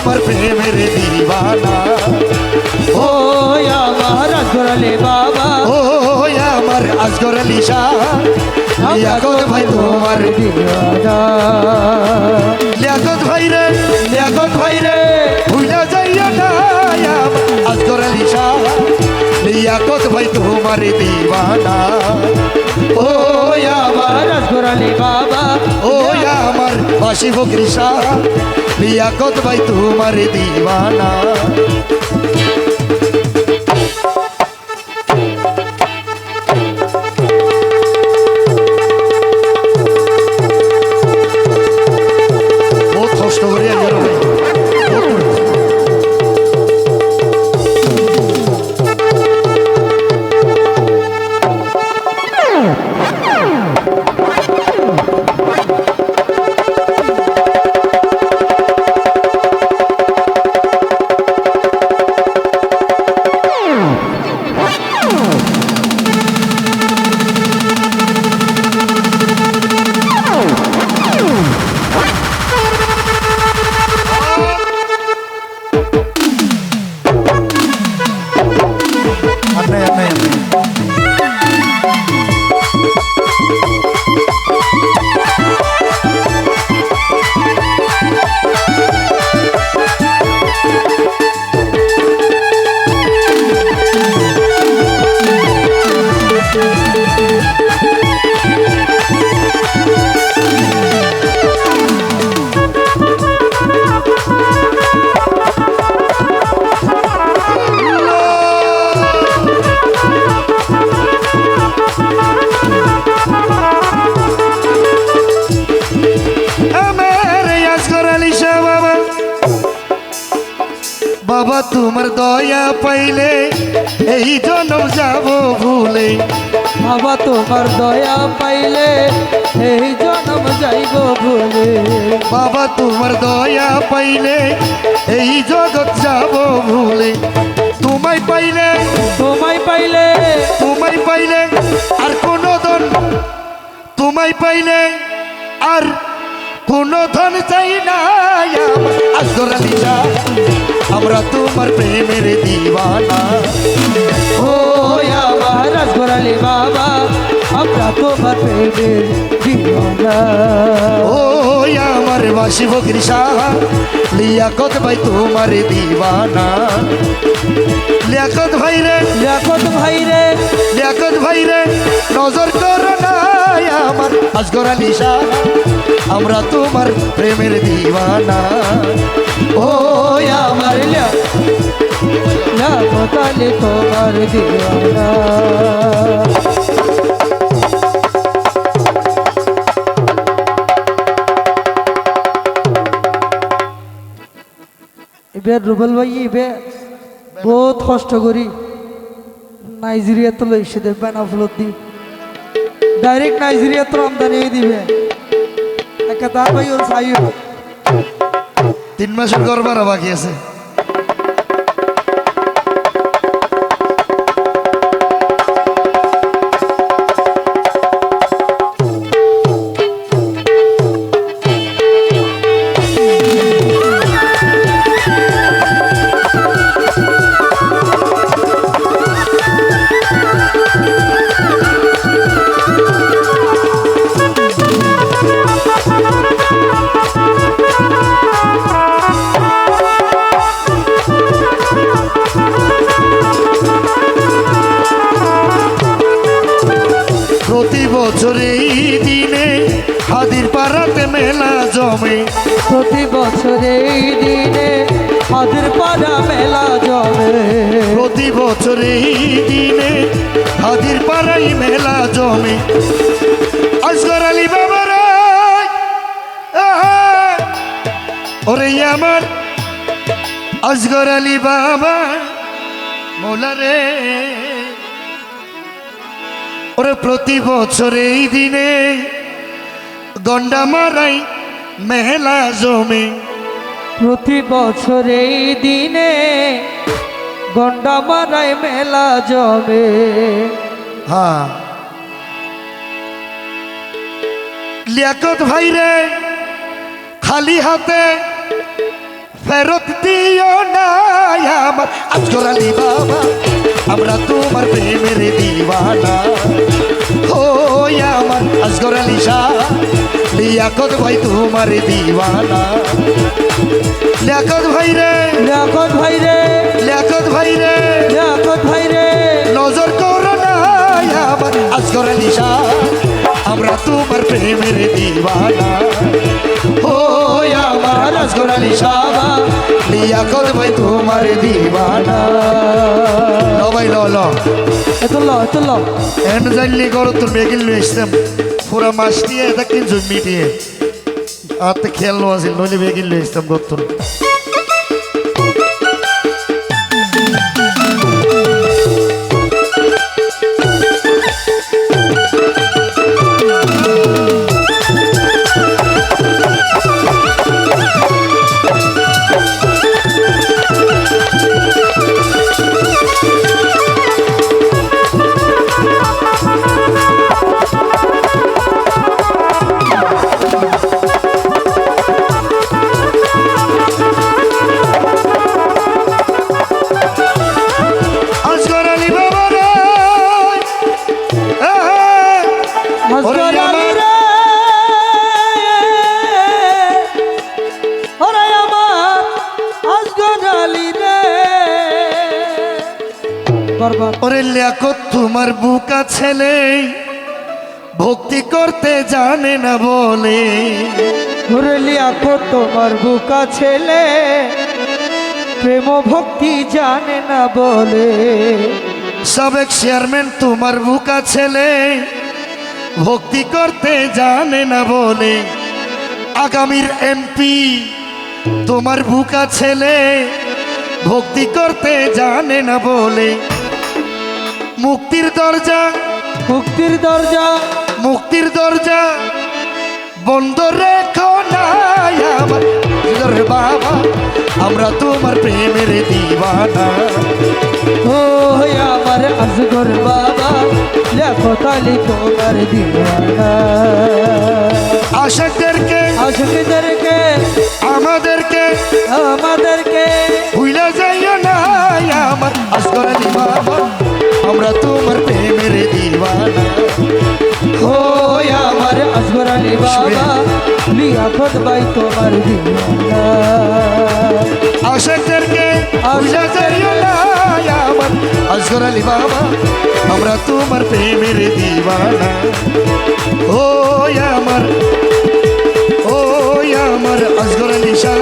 তোমার প্রেমের দিওয়ানা। ও আমার আসগর আলী বাবা, ও আমার আসগর আলী শাহ, লিয়াকত ভাই তোমার দিওয়ানা। লিয়াকত ভাই রে, লিয়াকত ভাই রে, ভুলা যাইয়া না আসগর আলী শাহ, লিয়াকত ভাই তোমার দিওয়ানা। ও আমার আসগর আলী বাবা, ও আমার বাসি ফকির শাহ, লিয়াকত ভাই তোমার দিওয়ানা। বহুত কষ্ট করে আইয়ার ভাই, বাবা তোমার দয়া পাইলে এই জনম যাব ভুলে। বাবা তোমার দয়া পাইলে এই জনম যাইব ভুলে। বাবা তোমার দয়া পাইলে এই জগৎ যাব ভুলে। তোমায় পাইলে, তোমায় পাইলে, তোমায় পাইলে আর কোনো ধন, তোমায় পাইলে আর কোনো ধন চাই না। আসগর আলী শাহ, আমরা তোমার প্রেমের দিওয়ানা। ও আমার আসগর আলী বাবা, আমরা তোমার প্রেমের দিওয়ানা। ও আমার বাসি ফকির শাহ, লিয়াকত ভাই তোমার দিওয়ানা। লিয়াকত ভাই রে, লিয়াকত ভাই রে, লিয়াকত ভাই রে, নজর করো না আমার আসগর আলী শাহ, আমরা তোমার প্রেমের দিওয়ানা। ও আমার লিয়াকত আলী তোমার দিওয়ানা। এবার রুবেল ভাই এবার বহুত কষ্ট করি নাইজেরিয়া তো লইছে দেখবেন আপলোড দি ডাইরেক্ট নাইজেরিয়া তো আমদানি দিবে একটা তার ভাই ওর সাইও 3 মাসের ঘর ভাড়া বাকি আছে। প্রতি বছর এই দিনে হাদির পাড়াতে মেলা জমে। প্রতি বছর এই দিনে হাদির পাড়া মেলা জমে। প্রতি বছর এই দিনে হাদির পাড়াই মেলা জমে। আসগর আলী বাবা রে, ওরে আমার আসগর আলী বাবা মোলা রে, ওরে প্রতি বছর এই দিনে গন্ডা মারাই মেলা জমে। প্রতি বছর এই দিনে গন্ডা মারাই মেলা জমে। হ্যাঁ লিয়াকত ভাই রে, খালি হাতে ফেরত দিও না আমার আজগর আলী বাবা আমরা তোমার প্রেমের দিওয়ানা ও আমার আজগর আলী শাহ লিয়াকত ভাই তোমার দিওয়ানা লিয়াকত ভাই রে লিয়াকত ভাই রে লিয়াকত ভাই রে লিয়াকত ভাই রে নজর করো না আমার আজগর আলী শাহ আমরা তোমার প্রেমের দিওয়ানা ও আমার আজগর আলী শাহ লিয়াকত ভাই তোমার দিওয়ানা ল ভাই ল ল এত ল এন জানলি করো তুমি এগিল লইছিলাম পুরা মাস দিয়ে এটা কিন্তু মিটিয়ে আর তো খেয়াল আছে নইলে বেগিল লইছিলাম গতন আজগর আলী বাবা রে ওরে আজগর আলী আমার রে ওরে আমার আজগর আলী রে বারবার ওরে লিয়াকত তোমার বুকা ছেলে ভক্তি করতে জানে না বলে ওরে লিয়াকত তোমার বুকা ছেলে প্রেম ভক্তি জানে না বলে সাবেক চেয়ারম্যান তোমার বুকা ছেলে ভক্তি করতে জানে না বলে আগামীর এমপি তোমার বুকা ছেলে ভক্তি করতে জানে না বলে মুক্তির দরজা মুক্তির দরজা মুক্তির দরজা বন্ধ রেখো না আমার আজগর বাবা আমরা তোমার প্রেমের দিওয়ানা ও আমার আজগর বাবা লিয়াকত আলী তোমার দিওয়ানা আশাকদেরকে আশিকদেরকে আমাদেরকে আমাদেরকে ভুলে যাইও না আমার আজগর আলী বাবা আমরা তোমার প্রেমের দিওয়ানা ও আমার আজগর আলী বাবা লিয়াকত ভাই তোমার দিওয়ানা আশাকদেরকে ভুলে যাইও না আমার আজগর আলী বাবা আমরা তোমার প্রেমের দিওয়ানা ও আমার আজগর আলী শাহ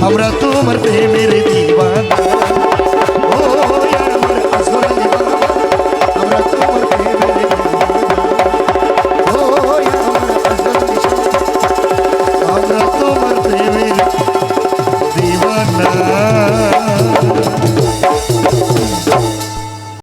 আমরা তোমার প্রেমের দিওয়ানা